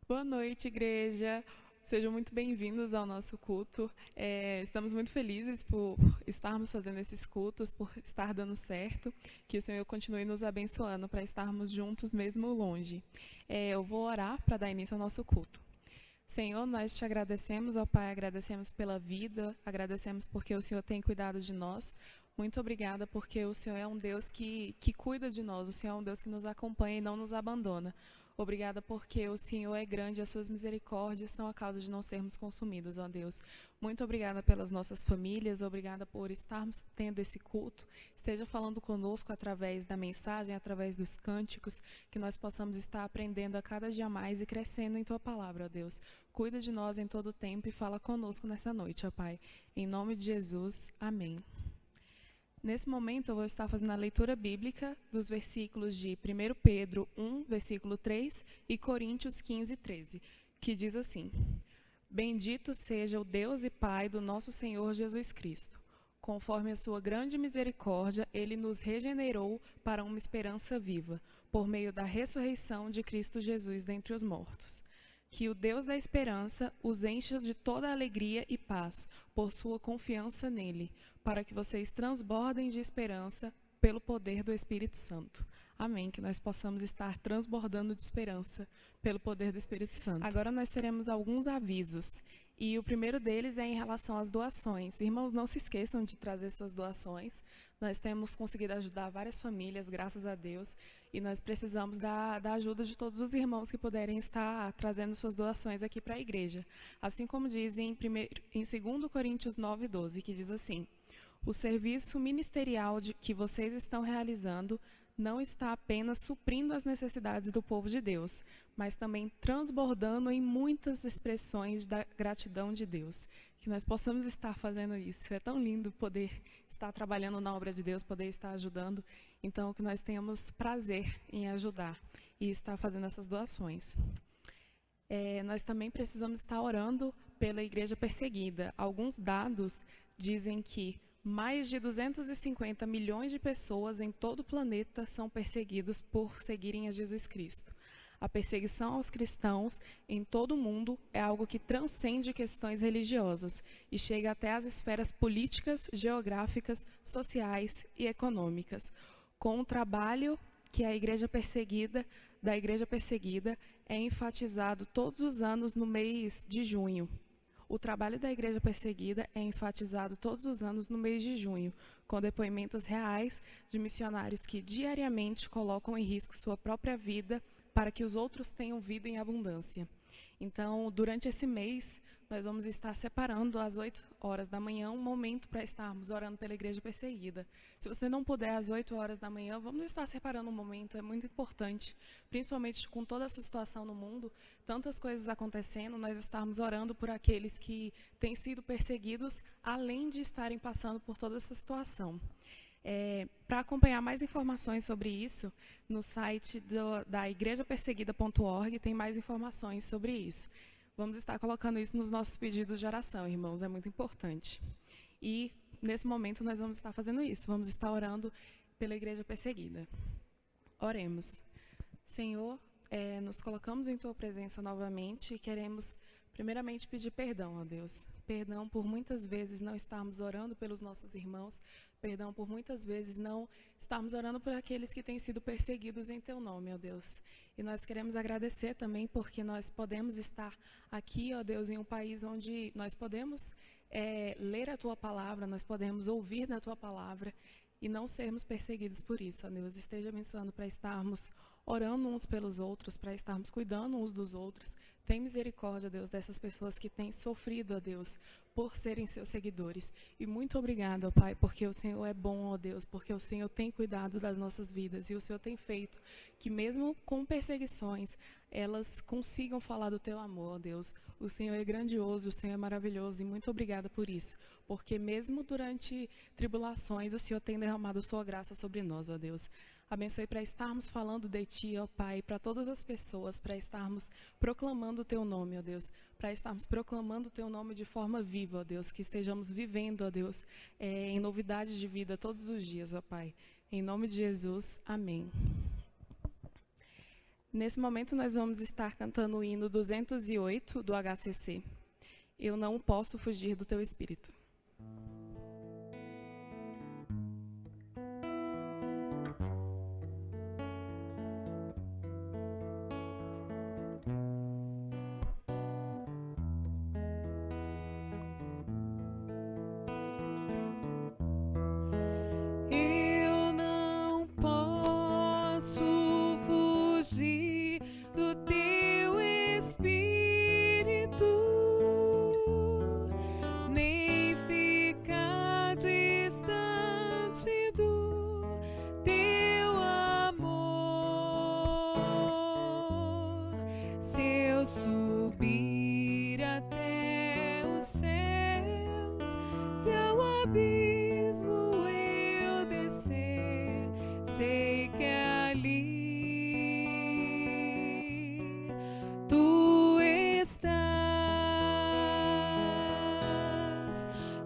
Boa noite, igreja. Sejam muito bem-vindos ao nosso culto. Estamos muito felizes por estarmos fazendo esses cultos, por estar dando certo. Que o Senhor continue nos abençoando para estarmos juntos mesmo longe. Eu vou orar para dar início ao nosso culto. Senhor, nós te agradecemos, ó Pai, agradecemos pela vida, agradecemos porque o Senhor tem cuidado de nós. Muito obrigada porque o Senhor é um Deus que cuida de nós, o Senhor é um Deus que nos acompanha e não nos abandona. Obrigada porque o Senhor é grande e as suas misericórdias são a causa de não sermos consumidos, ó Deus. Muito obrigada pelas nossas famílias, obrigada por estarmos tendo esse culto. Esteja falando conosco através da mensagem, através dos cânticos, que nós possamos estar aprendendo a cada dia mais e crescendo em Tua palavra, ó Deus. Cuida de nós em todo o tempo e fala conosco nessa noite, ó Pai. Em nome de Jesus, amém. Nesse momento, eu vou estar fazendo a leitura bíblica dos versículos de 1 Pedro 1, versículo 3 e Coríntios 15, 13, que diz assim: Bendito seja o Deus e Pai do nosso Senhor Jesus Cristo. Conforme a sua grande misericórdia, Ele nos regenerou para uma esperança viva, por meio da ressurreição de Cristo Jesus dentre os mortos. Que o Deus da esperança os encha de toda alegria e paz, por sua confiança nele, para que vocês transbordem de esperança pelo poder do Espírito Santo. Amém. Que nós possamos estar transbordando de esperança pelo poder do Espírito Santo. Agora nós teremos alguns avisos. E o primeiro deles é em relação às doações. Irmãos, não se esqueçam de trazer suas doações. Nós temos conseguido ajudar várias famílias, graças a Deus. E nós precisamos da ajuda de todos os irmãos que puderem estar trazendo suas doações aqui para a igreja. Assim como diz em 2 Coríntios 9, 12, que diz assim: O serviço ministerial que vocês estão realizando não está apenas suprindo as necessidades do povo de Deus, mas também transbordando em muitas expressões da gratidão de Deus. Que nós possamos estar fazendo isso. É tão lindo poder estar trabalhando na obra de Deus, poder estar ajudando. Então, que nós tenhamos prazer em ajudar e estar fazendo essas doações. Nós também precisamos estar orando pela igreja perseguida. Alguns dados dizem que mais de 250 milhões de pessoas em todo o planeta são perseguidas por seguirem a Jesus Cristo. A perseguição aos cristãos em todo o mundo é algo que transcende questões religiosas e chega até as esferas políticas, geográficas, sociais e econômicas. Com o trabalho que da igreja perseguida é enfatizado todos os anos no mês de junho. O trabalho da igreja perseguida é enfatizado todos os anos no mês de junho, com depoimentos reais de missionários que diariamente colocam em risco sua própria vida para que os outros tenham vida em abundância. Então, durante esse mês, nós vamos estar separando às 8 horas da manhã um momento para estarmos orando pela igreja perseguida. Se você não puder às 8 horas da manhã, vamos estar separando um momento, é muito importante, principalmente com toda essa situação no mundo, tantas coisas acontecendo, nós estarmos orando por aqueles que têm sido perseguidos, além de estarem passando por toda essa situação. Para acompanhar mais informações sobre isso, no site da igrejaperseguida.org tem mais informações sobre isso. Vamos estar colocando isso nos nossos pedidos de oração, irmãos, é muito importante. E, nesse momento, nós vamos estar fazendo isso, vamos estar orando pela igreja perseguida. Oremos. Senhor, nos colocamos em Tua presença novamente e queremos, primeiramente, pedir perdão, ó Deus. Perdão por muitas vezes não estarmos orando pelos nossos irmãos, perdão por muitas vezes não estarmos orando por aqueles que têm sido perseguidos em Teu nome, ó Deus. E nós queremos agradecer também porque nós podemos estar aqui, ó Deus, em um país onde nós podemos ler a Tua palavra, nós podemos ouvir da Tua palavra e não sermos perseguidos por isso, ó Deus. Esteja abençoando para estarmos orando uns pelos outros, para estarmos cuidando uns dos outros. Tem misericórdia, Deus, dessas pessoas que têm sofrido, ó Deus, por serem seus seguidores. E muito obrigado, ó Pai, porque o Senhor é bom, ó Deus, porque o Senhor tem cuidado das nossas vidas e o Senhor tem feito que mesmo com perseguições, elas consigam falar do Teu amor, ó Deus. O Senhor é grandioso, o Senhor é maravilhoso e muito obrigada por isso, porque mesmo durante tribulações, o Senhor tem derramado Sua graça sobre nós, ó Deus. Abençoe para estarmos falando de Ti, ó Pai, para todas as pessoas, para estarmos proclamando o Teu nome, ó Deus, para estarmos proclamando o Teu nome de forma viva, ó Deus, que estejamos vivendo, ó Deus, em novidades de vida todos os dias, ó Pai. Em nome de Jesus, amém. Nesse momento, nós vamos estar cantando o hino 208 do HCC. Eu não posso fugir do teu espírito. Subir até os céus, se ao abismo eu descer, sei que ali tu estás,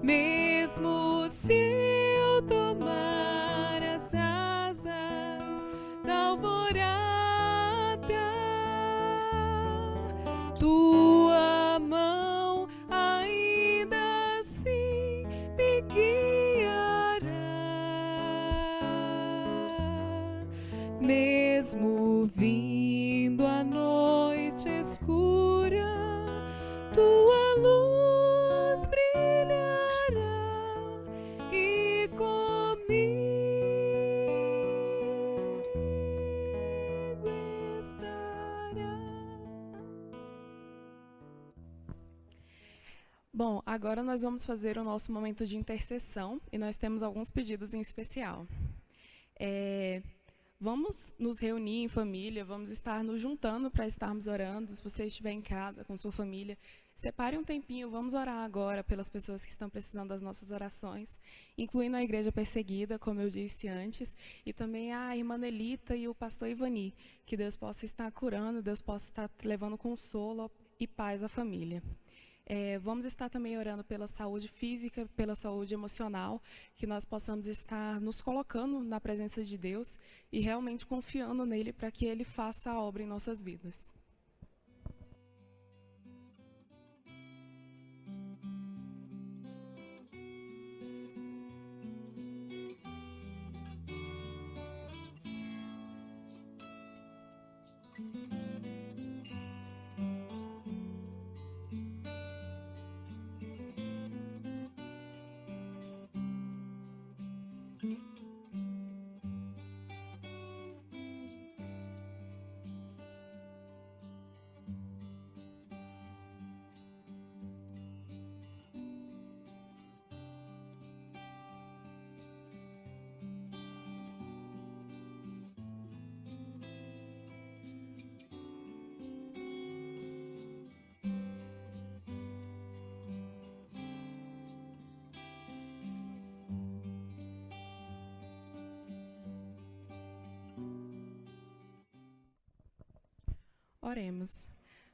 mesmo se eu tomar as asas da alvorada. Tua mão ainda assim me guiará, mesmo vindo a noite escura, tua luz brilhará e comigo estará. Bom, agora nós vamos fazer o nosso momento de intercessão e nós temos alguns pedidos em especial. Vamos nos reunir em família, vamos estar nos juntando para estarmos orando. Se você estiver em casa com sua família, separe um tempinho, vamos orar agora pelas pessoas que estão precisando das nossas orações, incluindo a igreja perseguida, como eu disse antes, e também a irmã Nelita e o pastor Ivani, que Deus possa estar curando, Deus possa estar levando consolo e paz à família. Vamos estar também orando pela saúde física, pela saúde emocional, que nós possamos estar nos colocando na presença de Deus e realmente confiando nele para que ele faça a obra em nossas vidas. Oremos.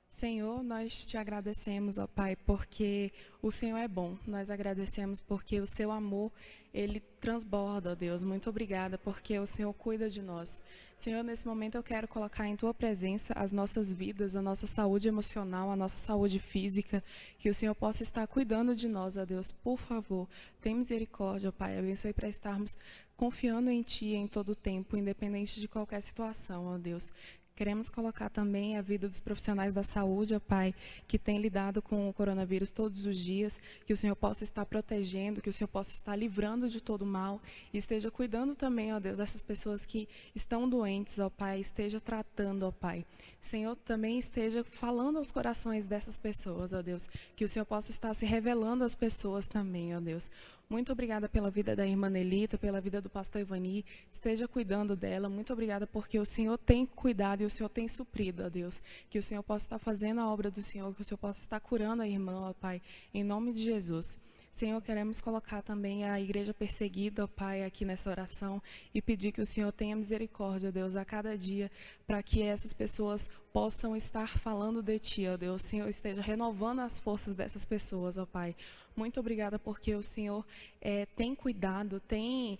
Senhor, nós te agradecemos, ó Pai, porque o Senhor é bom. Nós agradecemos porque o seu amor, ele transborda, ó Deus. Muito obrigada, porque o Senhor cuida de nós. Senhor, nesse momento eu quero colocar em tua presença as nossas vidas, a nossa saúde emocional, a nossa saúde física, que o Senhor possa estar cuidando de nós, ó Deus. Por favor, tem misericórdia, ó Pai. Abençoe para estarmos confiando em Ti em todo o tempo, independente de qualquer situação, ó Deus. Queremos colocar também a vida dos profissionais da saúde, ó Pai, que têm lidado com o coronavírus todos os dias, que o Senhor possa estar protegendo, que o Senhor possa estar livrando de todo mal e esteja cuidando também, ó Deus, dessas pessoas que estão doentes, ó Pai, esteja tratando, ó Pai. Senhor, também esteja falando aos corações dessas pessoas, ó Deus, que o Senhor possa estar se revelando às pessoas também, ó Deus. Muito obrigada pela vida da irmã Nelita, pela vida do pastor Ivani. Esteja cuidando dela. Muito obrigada porque o Senhor tem cuidado e o Senhor tem suprido, ó Deus. Que o Senhor possa estar fazendo a obra do Senhor, que o Senhor possa estar curando a irmã, ó Pai, em nome de Jesus. Senhor, queremos colocar também a igreja perseguida, ó Pai, aqui nessa oração e pedir que o Senhor tenha misericórdia, ó Deus, a cada dia, para que essas pessoas possam estar falando de Ti, ó Deus. O Senhor esteja renovando as forças dessas pessoas, ó Pai. Muito obrigada porque o Senhor tem cuidado, tem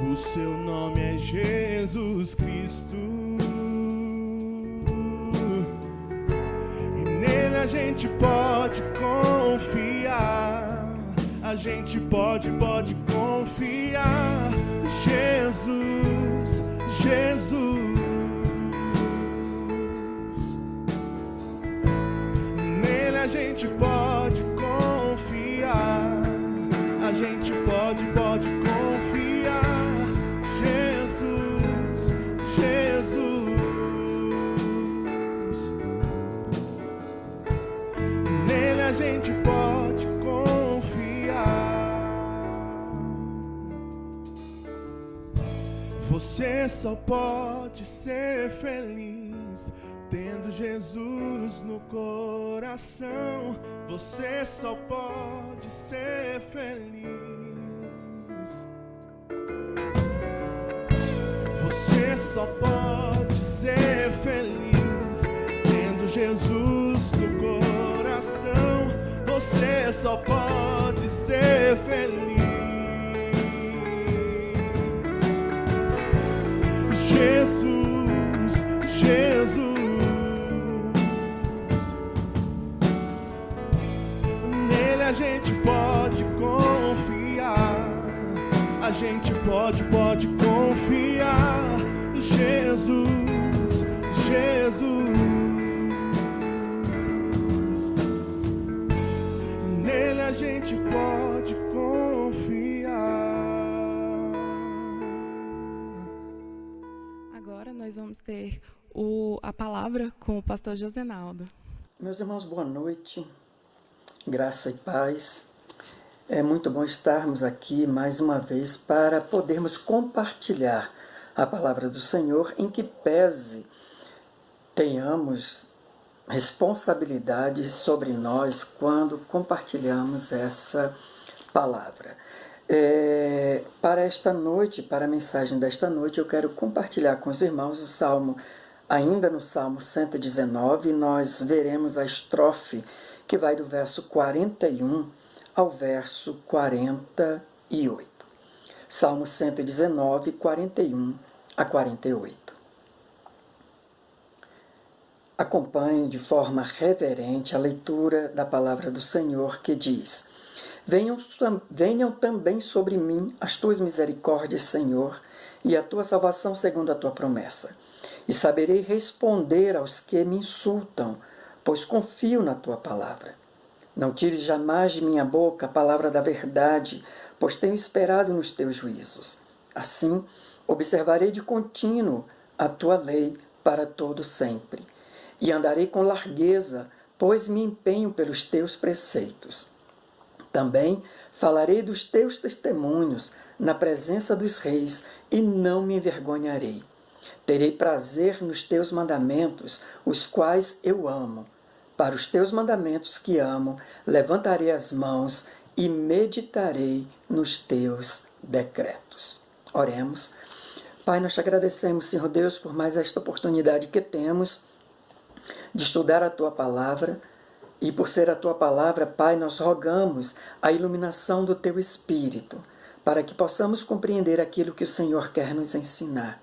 O seu nome é Jesus Cristo. E nele a gente pode confiar. A gente pode confiar. Jesus, Jesus. Nele a gente pode confiar. A gente pode confiar. Jesus, Jesus. Nele a gente pode confiar. Você só pode ser feliz tendo Jesus no coração. Você só pode ser feliz. Você só pode ser feliz tendo Jesus no coração. Você só pode ser feliz. Jesus, Jesus. Nele a gente pode confiar. A gente pode confiar. Jesus, Jesus. Nele a gente pode confiar. Agora nós vamos ter a palavra com o pastor Josenaldo. Meus irmãos, boa noite. Graça e paz. É muito bom estarmos aqui mais uma vez para podermos compartilhar a palavra do Senhor, em que pese tenhamos responsabilidade sobre nós quando compartilhamos essa palavra. Para esta noite, para a mensagem desta noite, eu quero compartilhar com os irmãos o Salmo, ainda no Salmo 119, nós veremos a estrofe que vai do verso 41 ao verso 48. Salmo 119, 41 a 48. Acompanhe de forma reverente a leitura da palavra do Senhor, que diz: Venham também sobre mim as tuas misericórdias, Senhor, e a tua salvação segundo a tua promessa. E saberei responder aos que me insultam, pois confio na tua palavra. Não tires jamais de minha boca a palavra da verdade, pois tenho esperado nos teus juízos. Assim, observarei de contínuo a tua lei para todo sempre, e andarei com largueza, pois me empenho pelos teus preceitos. Também falarei dos teus testemunhos na presença dos reis, e não me envergonharei. Terei prazer nos teus mandamentos, os quais eu amo. Para os teus mandamentos que amo, levantarei as mãos e meditarei nos teus decretos. Oremos. Pai, nós te agradecemos, Senhor Deus, por mais esta oportunidade que temos de estudar a tua palavra. E por ser a tua palavra, Pai, nós rogamos a iluminação do teu Espírito, para que possamos compreender aquilo que o Senhor quer nos ensinar.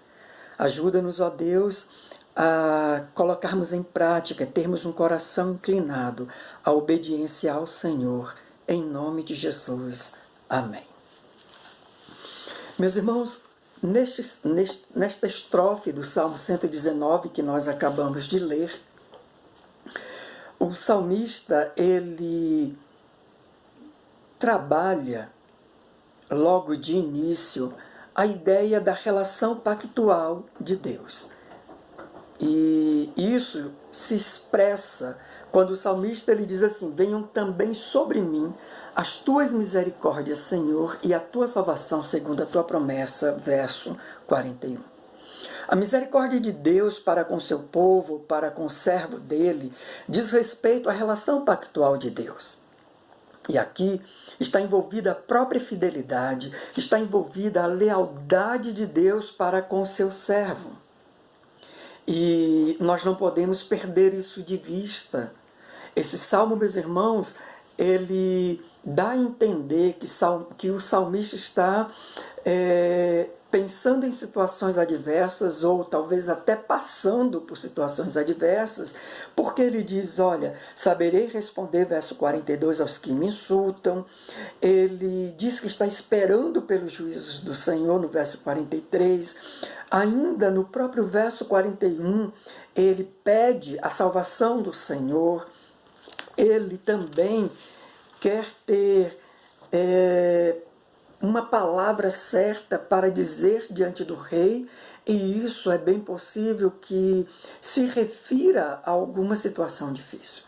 Ajuda-nos, ó Deus, a colocarmos em prática, termos um coração inclinado à obediência ao Senhor, em nome de Jesus. Amém. Meus irmãos, nesta estrofe do Salmo 119 que nós acabamos de ler, o salmista, ele trabalha logo de início a ideia da relação pactual de Deus. E isso se expressa quando o salmista ele diz assim: venham também sobre mim as tuas misericórdias, Senhor, e a tua salvação segundo a tua promessa, verso 41. A misericórdia de Deus para com seu povo, para com o servo dele, diz respeito à relação pactual de Deus. E aqui está envolvida a própria fidelidade, está envolvida a lealdade de Deus para com o seu servo. E nós não podemos perder isso de vista. Esse salmo, meus irmãos, ele dá a entender que o salmista está pensando em situações adversas ou talvez até passando por situações adversas, porque ele diz, olha, saberei responder, verso 42, aos que me insultam. Ele diz que está esperando pelos juízos do Senhor, no verso 43. Ainda no próprio verso 41, ele pede a salvação do Senhor. Ele também quer ter uma palavra certa para dizer diante do rei, e isso é bem possível que se refira a alguma situação difícil.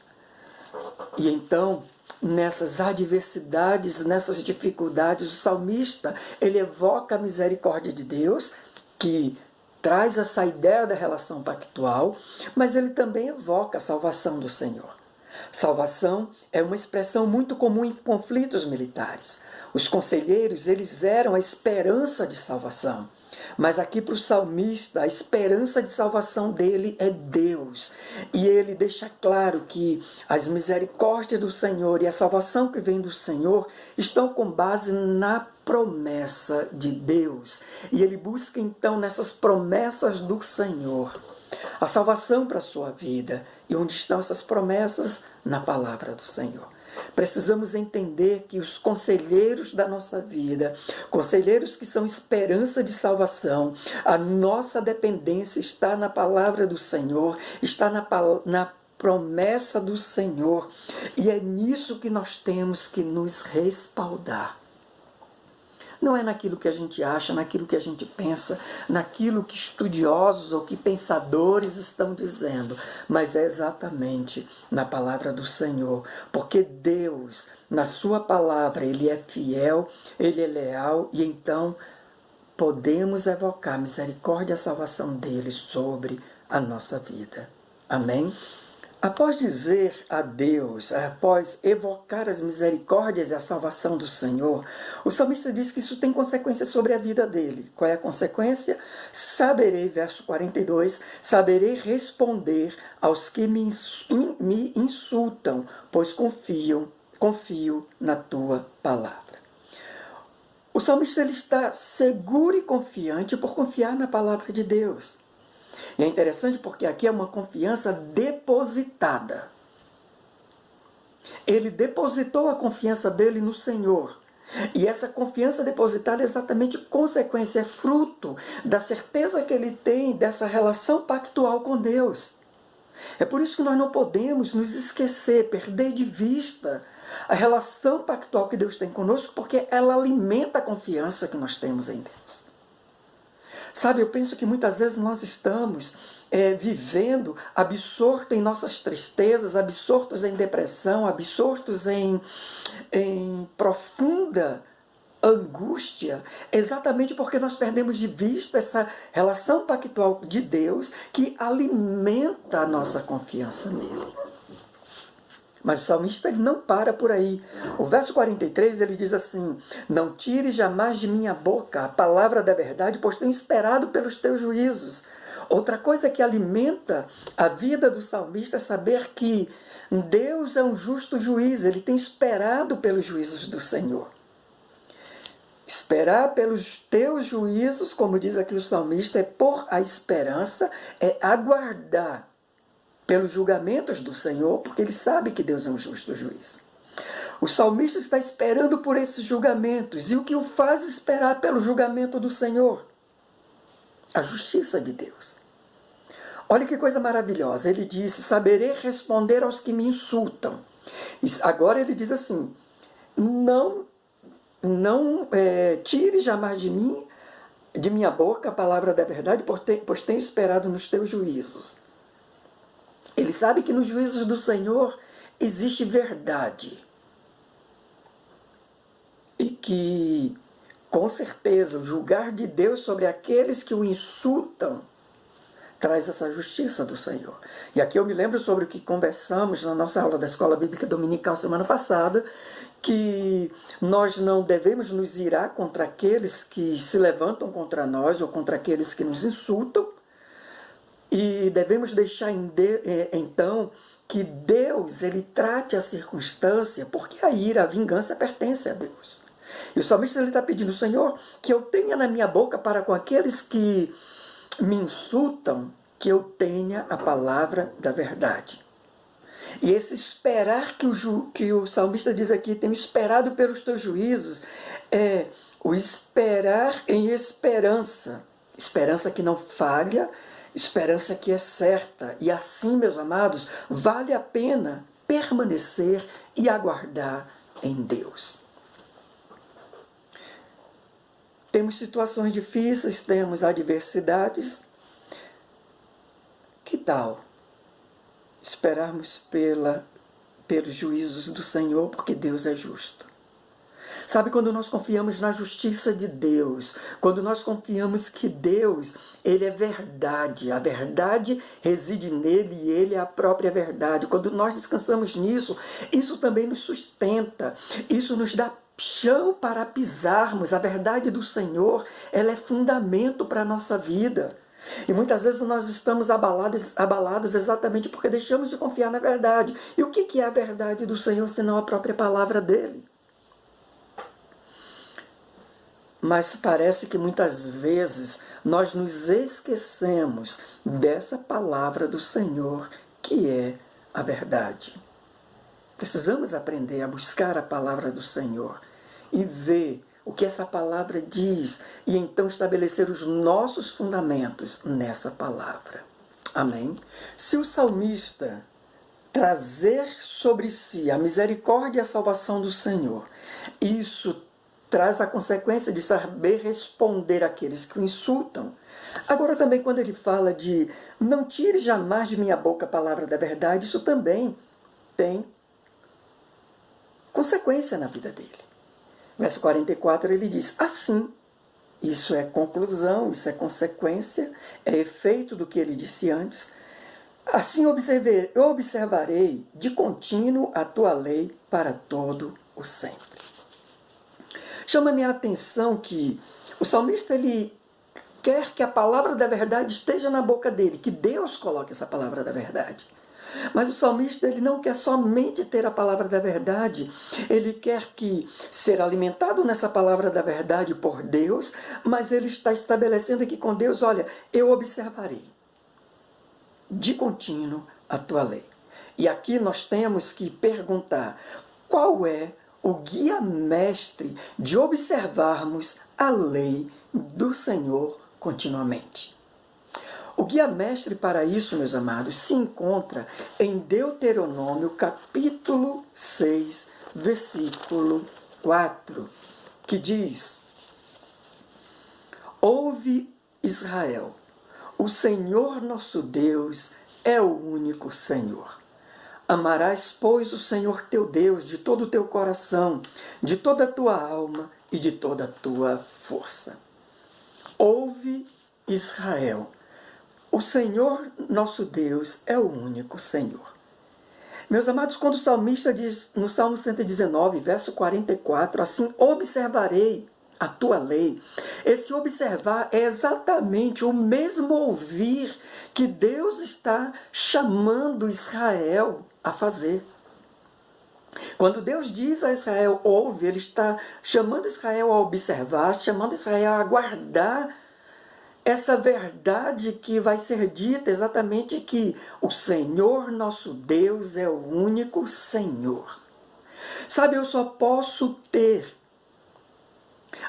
E então, nessas adversidades, nessas dificuldades, o salmista, ele evoca a misericórdia de Deus, que traz essa ideia da relação pactual, mas ele também evoca a salvação do Senhor. Salvação é uma expressão muito comum em conflitos militares. Os conselheiros, eles eram a esperança de salvação. Mas aqui para o salmista, a esperança de salvação dele é Deus. E ele deixa claro que as misericórdias do Senhor e a salvação que vem do Senhor estão com base na promessa de Deus. E ele busca então nessas promessas do Senhor a salvação para a sua vida. E onde estão essas promessas? Na palavra do Senhor. Precisamos entender que os conselheiros da nossa vida, conselheiros que são esperança de salvação, a nossa dependência está na palavra do Senhor, está na promessa do Senhor. E é nisso que nós temos que nos respaldar. Não é naquilo que a gente acha, naquilo que a gente pensa, naquilo que estudiosos ou que pensadores estão dizendo, mas é exatamente na palavra do Senhor, porque Deus, na sua palavra, Ele é fiel, Ele é leal, e então podemos evocar a misericórdia e a salvação dEle sobre a nossa vida. Amém? Após dizer a Deus, após evocar as misericórdias e a salvação do Senhor, o salmista diz que isso tem consequências sobre a vida dele. Qual é a consequência? Saberei, verso 42, saberei responder aos que me insultam, pois confio na tua palavra. O salmista ele está seguro e confiante por confiar na palavra de Deus. E é interessante porque aqui é uma confiança depositada. Ele depositou a confiança dele no Senhor. E essa confiança depositada é exatamente consequência, é fruto da certeza que ele tem dessa relação pactual com Deus. É por isso que nós não podemos nos esquecer, perder de vista a relação pactual que Deus tem conosco, porque ela alimenta a confiança que nós temos em Deus. Sabe, eu penso que muitas vezes nós estamos vivendo absortos em nossas tristezas, absortos em depressão, absortos em profunda angústia, exatamente porque nós perdemos de vista essa relação pactual de Deus que alimenta a nossa confiança nele. Mas o salmista ele não para por aí. O verso 43 ele diz assim: não tires jamais de minha boca a palavra da verdade, pois tenho esperado pelos teus juízos. Outra coisa que alimenta a vida do salmista é saber que Deus é um justo juiz, ele tem esperado pelos juízos do Senhor. Esperar pelos teus juízos, como diz aqui o salmista, é pôr a esperança, é aguardar pelos julgamentos do Senhor, porque ele sabe que Deus é um justo juiz. O salmista está esperando por esses julgamentos. E o que o faz esperar pelo julgamento do Senhor? A justiça de Deus. Olha que coisa maravilhosa. Ele disse, saberei responder aos que me insultam. Agora ele diz assim, não tire jamais de minha boca a palavra da verdade, pois tenho esperado nos teus juízos. Ele sabe que nos juízos do Senhor existe verdade. E que, com certeza, o julgar de Deus sobre aqueles que o insultam traz essa justiça do Senhor. E aqui eu me lembro sobre o que conversamos na nossa aula da Escola Bíblica Dominical semana passada, que nós não devemos nos irar contra aqueles que se levantam contra nós ou contra aqueles que nos insultam, e devemos deixar então que Deus ele trate a circunstância, porque a ira, a vingança pertence a Deus. E o salmista está pedindo, Senhor, que eu tenha na minha boca para com aqueles que me insultam, que eu tenha a palavra da verdade. E esse esperar que o salmista diz aqui, tenho esperado pelos teus juízos, é o esperar em esperança. Esperança que não falha, esperança que é certa. E assim, meus amados, vale a pena permanecer e aguardar em Deus. Temos situações difíceis, temos adversidades. Que tal esperarmos pelos juízos do Senhor, porque Deus é justo? Sabe, quando nós confiamos na justiça de Deus, quando nós confiamos que Deus, Ele é verdade, a verdade reside nele e Ele é a própria verdade. Quando nós descansamos nisso, isso também nos sustenta, isso nos dá chão para pisarmos. A verdade do Senhor, ela é fundamento para a nossa vida. E muitas vezes nós estamos abalados exatamente porque deixamos de confiar na verdade. E o que é a verdade do Senhor, senão a própria palavra dele? Mas parece que muitas vezes nós nos esquecemos dessa palavra do Senhor, que é a verdade. Precisamos aprender a buscar a palavra do Senhor e ver o que essa palavra diz e então estabelecer os nossos fundamentos nessa palavra. Amém? Se o salmista trazer sobre si a misericórdia e a salvação do Senhor, isso traz a consequência de saber responder àqueles que o insultam. Agora também quando ele fala de não tire jamais de minha boca a palavra da verdade, isso também tem consequência na vida dele. Verso 44 ele diz, assim, isso é conclusão, isso é consequência, é efeito do que ele disse antes, assim observarei de contínuo a tua lei para todo o sempre. Chama minha atenção que o salmista ele quer que a palavra da verdade esteja na boca dele, que Deus coloque essa palavra da verdade. Mas o salmista ele não quer somente ter a palavra da verdade, ele quer que ser alimentado nessa palavra da verdade por Deus, mas ele está estabelecendo aqui com Deus, olha, eu observarei de contínuo a tua lei. E aqui nós temos que perguntar, qual é o guia mestre de observarmos a lei do Senhor continuamente? O guia mestre para isso, meus amados, se encontra em Deuteronômio capítulo 6, versículo 4, que diz, ouve Israel, o Senhor nosso Deus é o único Senhor. Amarás, pois, o Senhor teu Deus de todo o teu coração, de toda a tua alma e de toda a tua força. Ouve, Israel, o Senhor nosso Deus é o único Senhor. Meus amados, quando o salmista diz no Salmo 119, verso 44, assim observarei a tua lei. Esse observar é exatamente o mesmo ouvir que Deus está chamando Israel a fazer. Quando Deus diz a Israel, ouve, ele está chamando Israel a observar, chamando Israel a guardar essa verdade que vai ser dita exatamente que o Senhor nosso Deus é o único Senhor. Sabe, eu só posso ter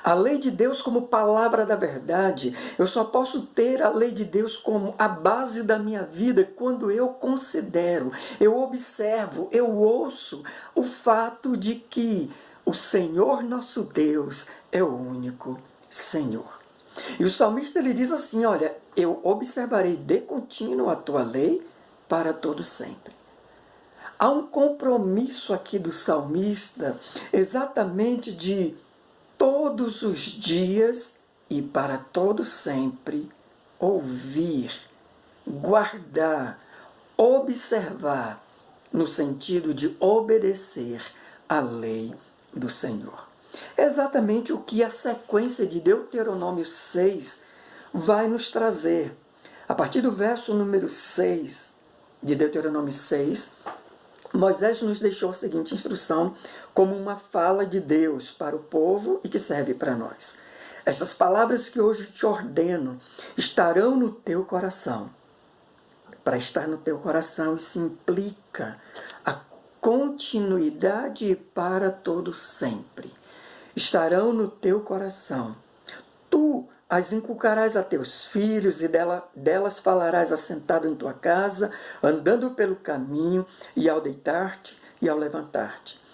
a lei de Deus como palavra da verdade, eu só posso ter a lei de Deus como a base da minha vida quando eu considero, eu observo, eu ouço o fato de que o Senhor nosso Deus é o único Senhor. E o salmista ele diz assim, olha, eu observarei de contínuo a tua lei para todo sempre. Há um compromisso aqui do salmista exatamente de todos os dias e para todo sempre ouvir, guardar, observar, no sentido de obedecer à lei do Senhor. É exatamente o que a sequência de Deuteronômio 6 vai nos trazer. A partir do verso número 6 de Deuteronômio 6, Moisés nos deixou a seguinte instrução como uma fala de Deus para o povo e que serve para nós. Essas palavras que hoje te ordeno estarão no teu coração. Para estar no teu coração, isso implica a continuidade para todo sempre. Estarão no teu coração. Tu as inculcarás a teus filhos e delas falarás assentado em tua casa, andando pelo caminho e ao deitar-te e ao levantar-te.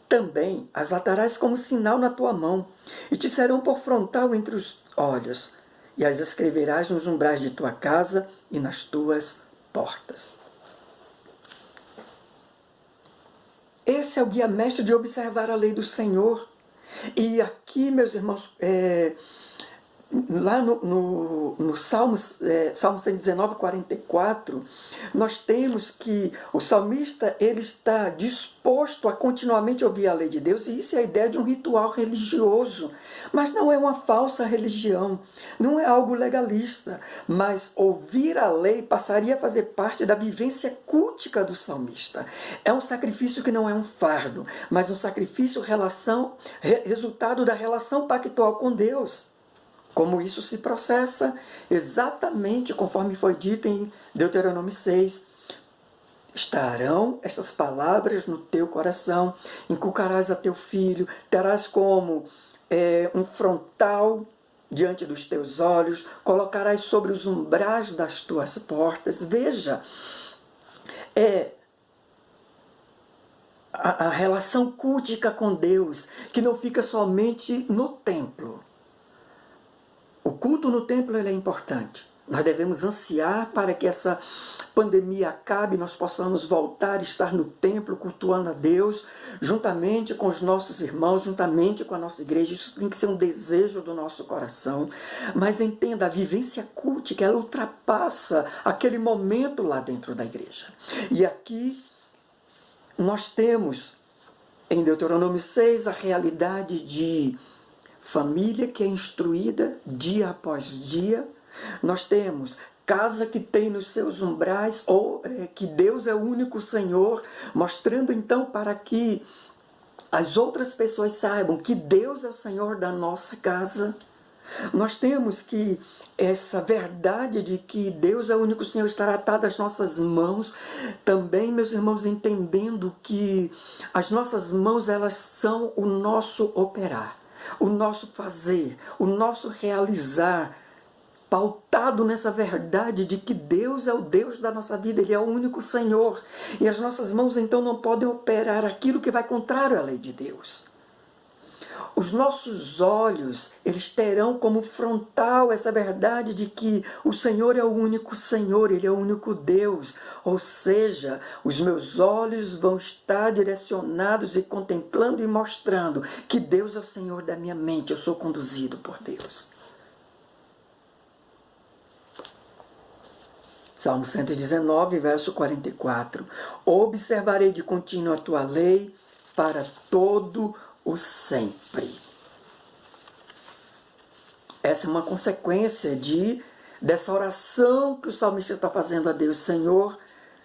Também as atarás como sinal na tua mão e te serão por frontal entre os olhos, e as escreverás nos umbrais de tua casa e nas tuas portas. Esse é o guia mestre de observar a lei do Senhor. E aqui, meus irmãos, lá no Salmo 119, 44, nós temos que o salmista ele está disposto a continuamente ouvir a lei de Deus, e isso é a ideia de um ritual religioso. Mas não é uma falsa religião, não é algo legalista, mas ouvir a lei passaria a fazer parte da vivência cultica do salmista. É um sacrifício que não é um fardo, mas um sacrifício resultado da relação pactual com Deus. Como isso se processa exatamente conforme foi dito em Deuteronômio 6. Estarão estas palavras no teu coração, inculcarás a teu filho, terás como um frontal diante dos teus olhos, colocarás sobre os umbrais das tuas portas. Veja, a relação cultica com Deus, que não fica somente no templo. O culto no templo ele é importante. Nós devemos ansiar para que essa pandemia acabe, nós possamos voltar a estar no templo cultuando a Deus, juntamente com os nossos irmãos, juntamente com a nossa igreja. Isso tem que ser um desejo do nosso coração. Mas entenda, a vivência cultica, ela ultrapassa aquele momento lá dentro da igreja. E aqui nós temos, em Deuteronômio 6, a realidade de família que é instruída dia após dia. Nós temos casa que tem nos seus umbrais, ou que Deus é o único Senhor, mostrando então para que as outras pessoas saibam que Deus é o Senhor da nossa casa. Nós temos que essa verdade de que Deus é o único Senhor estará atada às nossas mãos. Também, meus irmãos, entendendo que as nossas mãos elas são o nosso operar, o nosso fazer, o nosso realizar, pautado nessa verdade de que Deus é o Deus da nossa vida, Ele é o único Senhor. E as nossas mãos então não podem operar aquilo que vai contrário à lei de Deus. Os nossos olhos, eles terão como frontal essa verdade de que o Senhor é o único Senhor, Ele é o único Deus. Ou seja, os meus olhos vão estar direcionados e contemplando e mostrando que Deus é o Senhor da minha mente, eu sou conduzido por Deus. Salmo 119, verso 44. Observarei de contínuo a tua lei para todo o sempre. Essa é uma consequência dessa oração que o salmista está fazendo a Deus. Senhor,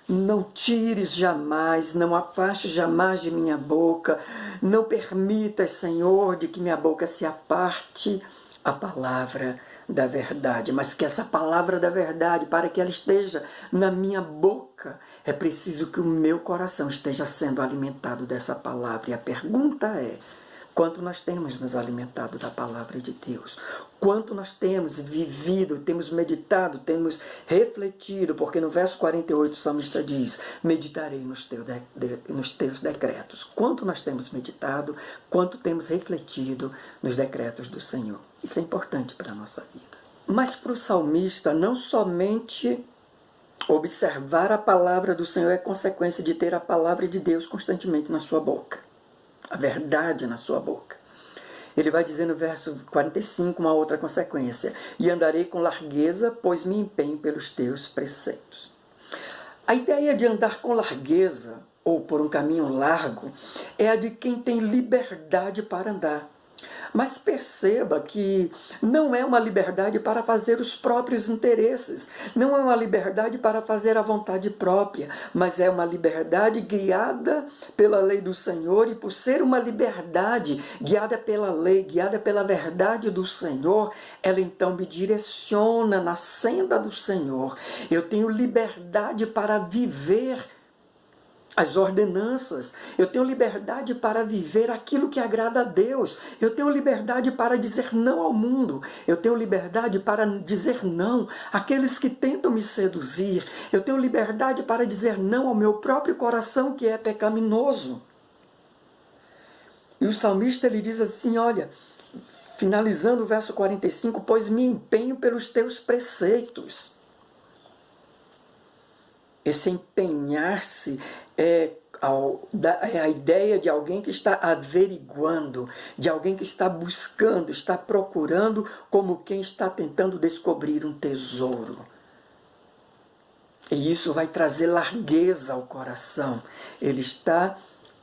não tires jamais, não afastes jamais de minha boca, não permitas, Senhor, de que minha boca se aparte a palavra da verdade, mas que essa palavra da verdade, para que ela esteja na minha boca, é preciso que o meu coração esteja sendo alimentado dessa palavra. E a pergunta é: quanto nós temos nos alimentado da palavra de Deus? Quanto nós temos vivido, temos meditado, temos refletido? Porque no verso 48 o salmista diz: meditarei nos teus decretos. Quanto nós temos meditado, quanto temos refletido nos decretos do Senhor? Isso é importante para a nossa vida. Mas para o salmista, não somente observar a palavra do Senhor é consequência de ter a palavra de Deus constantemente na sua boca, a verdade na sua boca. Ele vai dizer no verso 45 uma outra consequência: e andarei com largueza, pois me empenho pelos teus preceitos. A ideia de andar com largueza, ou por um caminho largo, é a de quem tem liberdade para andar. Mas perceba que não é uma liberdade para fazer os próprios interesses, não é uma liberdade para fazer a vontade própria, mas é uma liberdade guiada pela lei do Senhor, e por ser uma liberdade guiada pela lei, guiada pela verdade do Senhor, ela então me direciona na senda do Senhor. Eu tenho liberdade para viver as ordenanças, eu tenho liberdade para viver aquilo que agrada a Deus, eu tenho liberdade para dizer não ao mundo, eu tenho liberdade para dizer não àqueles que tentam me seduzir, eu tenho liberdade para dizer não ao meu próprio coração que é pecaminoso. E o salmista ele diz assim, olha, finalizando o verso 45, pois me empenho pelos teus preceitos. Esse empenhar-se é a ideia de alguém que está averiguando, de alguém que está buscando, está procurando, como quem está tentando descobrir um tesouro. E isso vai trazer largueza ao coração. Ele está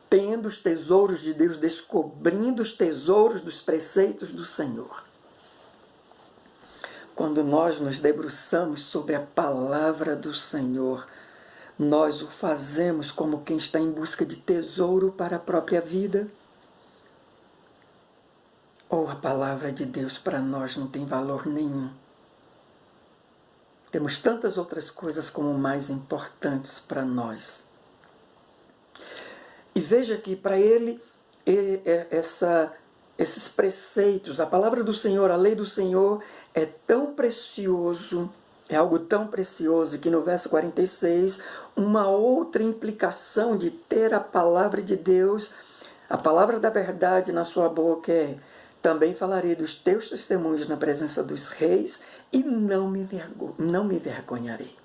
tendo os tesouros de Deus, descobrindo os tesouros dos preceitos do Senhor. Quando nós nos debruçamos sobre a palavra do Senhor, nós o fazemos como quem está em busca de tesouro para a própria vida? Ou a palavra de Deus para nós não tem valor nenhum? Temos tantas outras coisas como mais importantes para nós. E veja que para ele, esses preceitos, a palavra do Senhor, a lei do Senhor é tão precioso, é algo tão precioso que no verso 46, uma outra implicação de ter a palavra de Deus, a palavra da verdade na sua boca é: também falarei dos teus testemunhos na presença dos reis e não me vergonharei.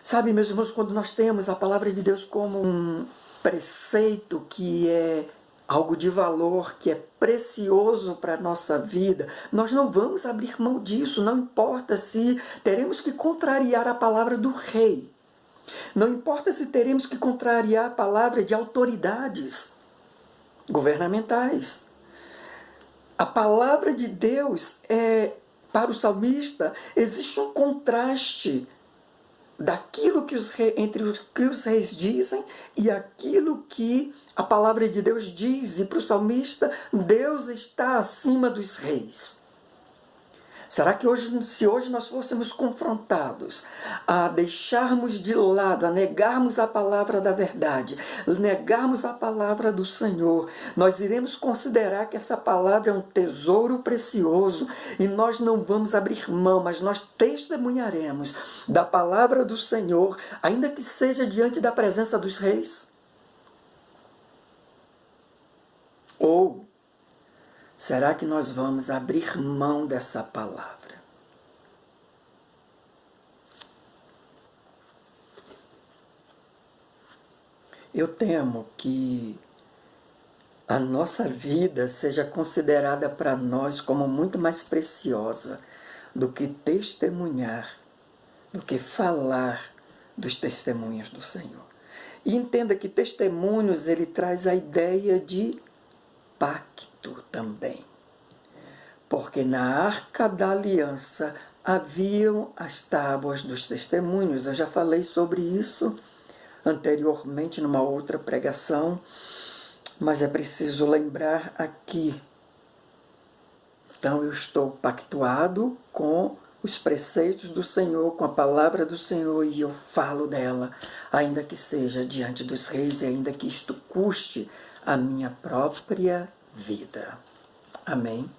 Sabe, meus irmãos, quando nós temos a palavra de Deus como um preceito que é algo de valor, que é precioso para a nossa vida, nós não vamos abrir mão disso, não importa se teremos que contrariar a palavra do rei, não importa se teremos que contrariar a palavra de autoridades governamentais. A palavra de Deus para o salmista, existe um contraste daquilo que entre o que os reis dizem e aquilo que a palavra de Deus diz. E para o salmista, Deus está acima dos reis. Será que se hoje nós fôssemos confrontados a deixarmos de lado, a negarmos a palavra da verdade, negarmos a palavra do Senhor, nós iremos considerar que essa palavra é um tesouro precioso e nós não vamos abrir mão, mas nós testemunharemos da palavra do Senhor, ainda que seja diante da presença dos reis? Ou será que nós vamos abrir mão dessa palavra? Eu temo que a nossa vida seja considerada para nós como muito mais preciosa do que testemunhar, do que falar dos testemunhos do Senhor. E entenda que testemunhos, ele traz a ideia de pacto também, porque na Arca da Aliança haviam as tábuas dos testemunhos. Eu já falei sobre isso anteriormente numa outra pregação, mas é preciso lembrar aqui. Então eu estou pactuado com os preceitos do Senhor, com a palavra do Senhor, e eu falo dela, ainda que seja diante dos reis e ainda que isto custe a minha própria vida. Amém?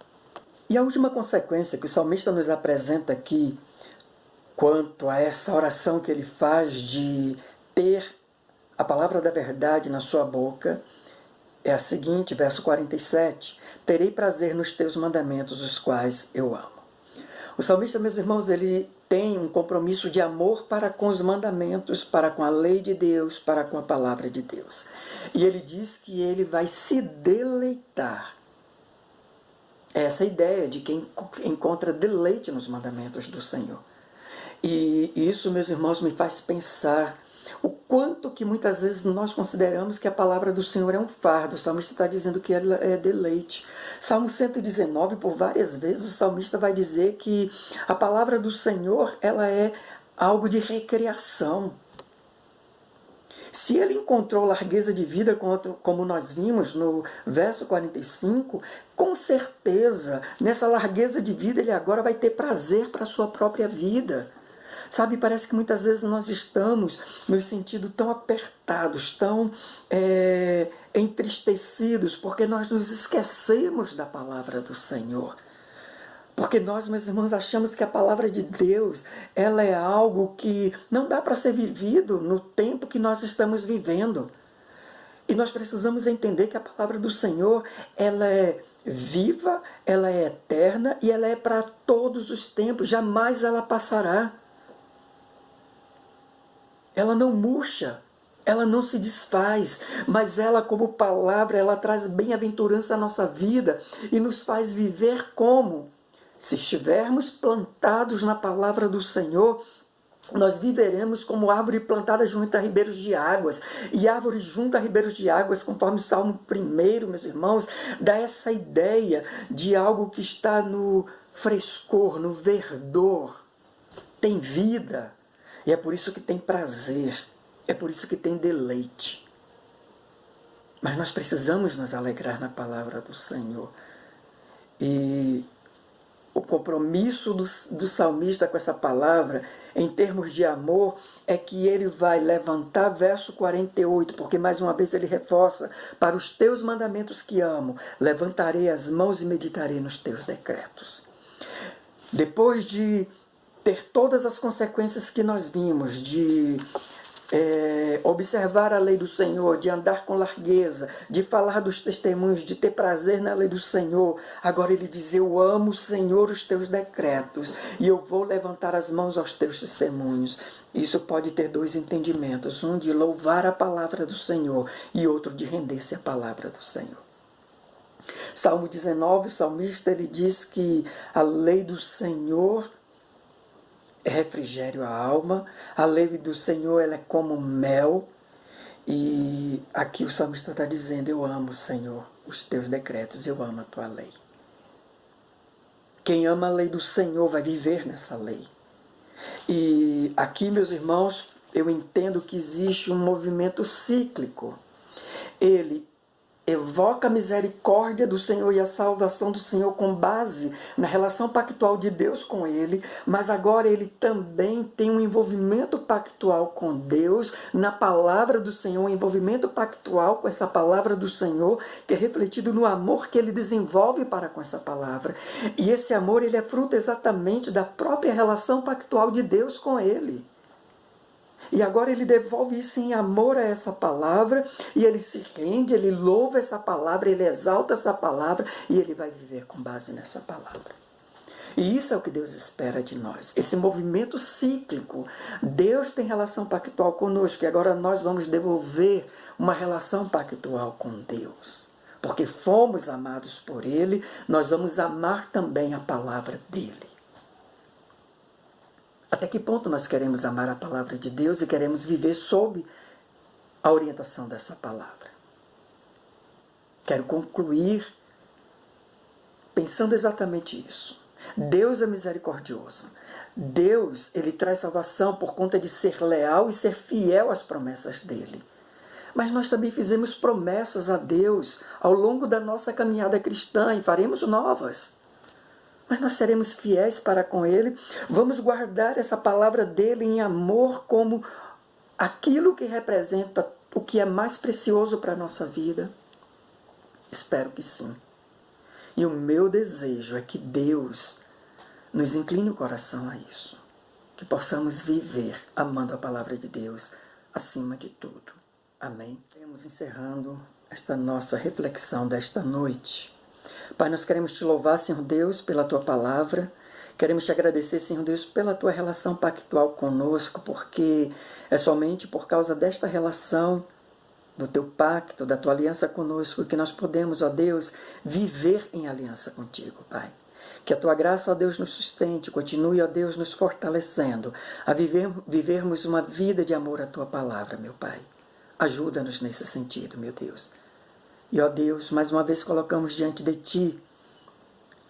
E a última consequência que o salmista nos apresenta aqui, quanto a essa oração que ele faz de ter a palavra da verdade na sua boca, é a seguinte, verso 47, terei prazer nos teus mandamentos, os quais eu amo. O salmista, meus irmãos, ele tem um compromisso de amor para com os mandamentos, para com a lei de Deus, para com a palavra de Deus. E ele diz que ele vai se deleitar. Essa ideia de quem encontra deleite nos mandamentos do Senhor. E isso, meus irmãos, me faz pensar O quanto que muitas vezes nós consideramos que a palavra do Senhor é um fardo. O salmista está dizendo que ela é deleite. Salmo 119, por várias vezes, o salmista vai dizer que a palavra do Senhor ela é algo de recreação. Se ele encontrou largueza de vida, como nós vimos no verso 45, com certeza, nessa largueza de vida, ele agora vai ter prazer para a sua própria vida. Sabe, parece que muitas vezes nós estamos nos sentindo tão apertados, tão entristecidos, porque nós nos esquecemos da palavra do Senhor. Porque nós, meus irmãos, achamos que a palavra de Deus, ela é algo que não dá para ser vivido no tempo que nós estamos vivendo. E nós precisamos entender que a palavra do Senhor, ela é viva, ela é eterna e ela é para todos os tempos, jamais ela passará. Ela não murcha, ela não se desfaz, mas ela como palavra, ela traz bem-aventurança à nossa vida e nos faz viver como? Se estivermos plantados na palavra do Senhor, nós viveremos como árvore plantada junto a ribeiros de águas. E árvore junto a ribeiros de águas, conforme o Salmo 1, meus irmãos, dá essa ideia de algo que está no frescor, no verdor. Tem vida. E é por isso que tem prazer. É por isso que tem deleite. Mas nós precisamos nos alegrar na palavra do Senhor. E o compromisso do salmista com essa palavra, em termos de amor, é que ele vai levantar, verso 48, porque mais uma vez ele reforça, para os teus mandamentos que amo, levantarei as mãos e meditarei nos teus decretos. Depois de ter todas as consequências que nós vimos, de observar a lei do Senhor, de andar com largueza, de falar dos testemunhos, de ter prazer na lei do Senhor. Agora ele diz, eu amo, Senhor, os teus decretos, e eu vou levantar as mãos aos teus testemunhos. Isso pode ter dois entendimentos, um de louvar a palavra do Senhor e outro de render-se à palavra do Senhor. Salmo 19, o salmista ele diz que a lei do Senhor é refrigério à alma, a lei do Senhor ela é como mel, e aqui o salmista está dizendo, eu amo, Senhor, os teus decretos, eu amo a tua lei. Quem ama a lei do Senhor vai viver nessa lei. E aqui, meus irmãos, eu entendo que existe um movimento cíclico. Ele evoca a misericórdia do Senhor e a salvação do Senhor com base na relação pactual de Deus com ele, mas agora ele também tem um envolvimento pactual com Deus, na palavra do Senhor, um envolvimento pactual com essa palavra do Senhor, que é refletido no amor que ele desenvolve para com essa palavra. E esse amor ele é fruto exatamente da própria relação pactual de Deus com ele. E agora ele devolve isso em amor a essa palavra, e ele se rende, ele louva essa palavra, ele exalta essa palavra, e ele vai viver com base nessa palavra. E isso é o que Deus espera de nós, esse movimento cíclico. Deus tem relação pactual conosco, e agora nós vamos devolver uma relação pactual com Deus. Porque fomos amados por Ele, nós vamos amar também a palavra dEle. Até que ponto nós queremos amar a palavra de Deus e queremos viver sob a orientação dessa palavra? Quero concluir pensando exatamente isso. Deus é misericordioso. Deus, ele traz salvação por conta de ser leal e ser fiel às promessas dele. Mas nós também fizemos promessas a Deus ao longo da nossa caminhada cristã e faremos novas. Mas nós seremos fiéis para com Ele, vamos guardar essa palavra dEle em amor como aquilo que representa o que é mais precioso para a nossa vida? Espero que sim. E o meu desejo é que Deus nos incline o coração a isso, que possamos viver amando a palavra de Deus acima de tudo. Amém? Estamos encerrando esta nossa reflexão desta noite. Pai, nós queremos te louvar, Senhor Deus, pela tua palavra. Queremos te agradecer, Senhor Deus, pela tua relação pactual conosco, porque é somente por causa desta relação, do teu pacto, da tua aliança conosco, que nós podemos, ó Deus, viver em aliança contigo, Pai. Que a Tua graça, ó Deus, nos sustente, continue, ó Deus, nos fortalecendo a vivermos uma vida de amor à Tua palavra, meu Pai. Ajuda-nos nesse sentido, meu Deus. E, ó Deus, mais uma vez colocamos diante de Ti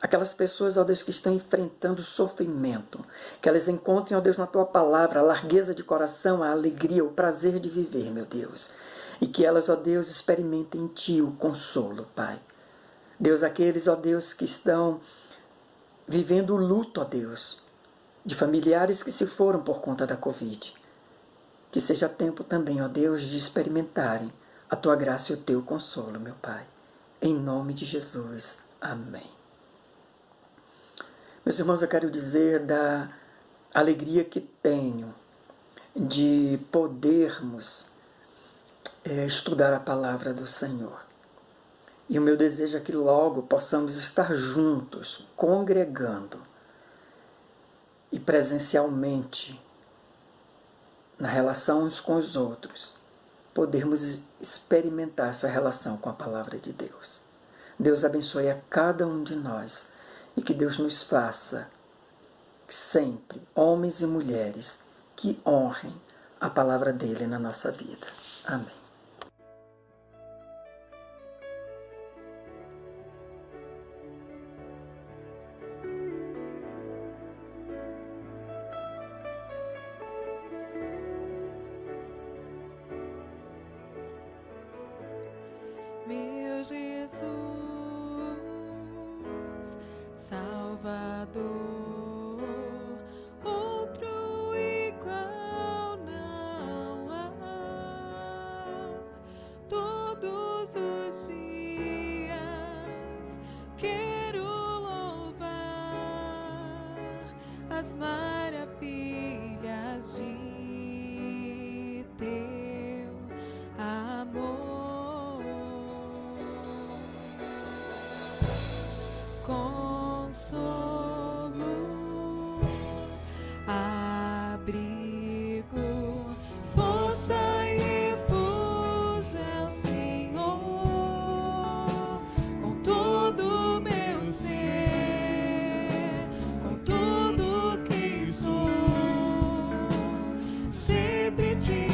aquelas pessoas, ó Deus, que estão enfrentando sofrimento, que elas encontrem, ó Deus, na Tua palavra a largueza de coração, a alegria, o prazer de viver, meu Deus. E que elas, ó Deus, experimentem em Ti o consolo, Pai. Deus, aqueles, ó Deus, que estão vivendo o luto, ó Deus, de familiares que se foram por conta da Covid. Que seja tempo também, ó Deus, de experimentarem a Tua graça e o Teu consolo, meu Pai. Em nome de Jesus. Amém. Meus irmãos, eu quero dizer da alegria que tenho de podermos estudar a palavra do Senhor. E o meu desejo é que logo possamos estar juntos, congregando e presencialmente, na relação uns com os outros, podermos experimentar essa relação com a palavra de Deus. Deus abençoe a cada um de nós e que Deus nos faça sempre homens e mulheres que honrem a palavra dele na nossa vida. Amém. Meu Jesus, Salvador, outro igual não há. Todos os dias quero louvar as maravilhas de Teu amor. Consolo, abrigo, força e refúgio é o Senhor. Com todo meu ser, com tudo que sou, sempre te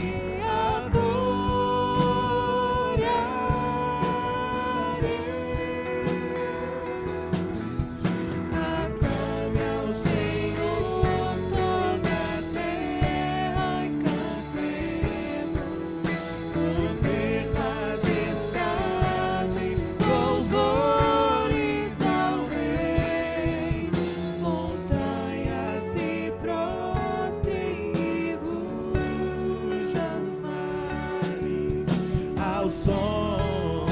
ao som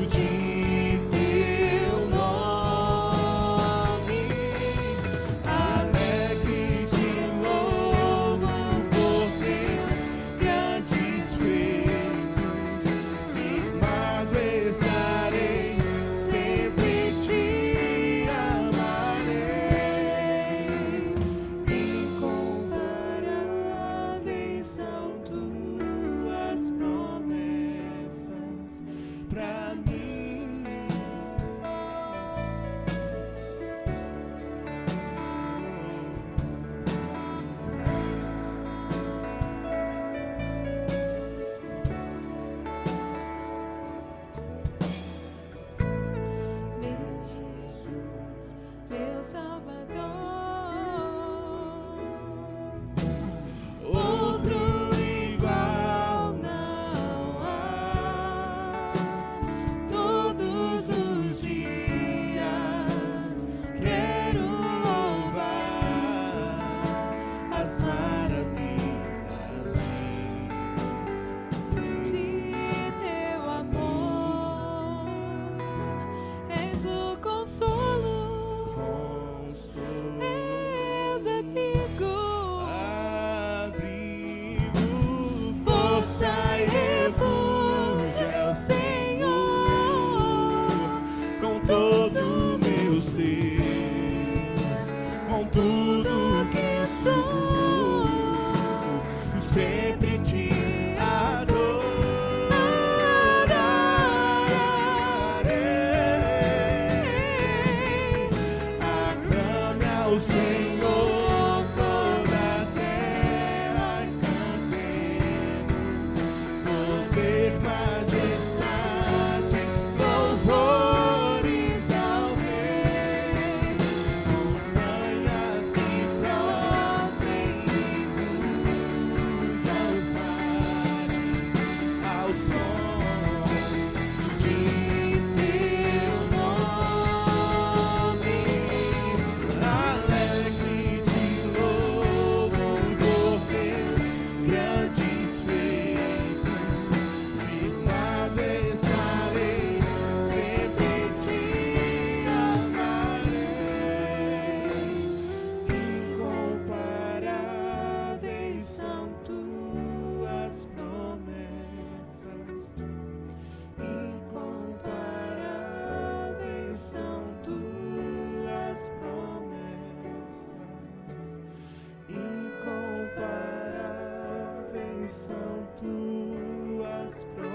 de Teu nome, alegre de novo por Teus grandes feitos, firmado estarei, sempre te amarei, incomparáveis são Tuas promessas. são tuas promessas.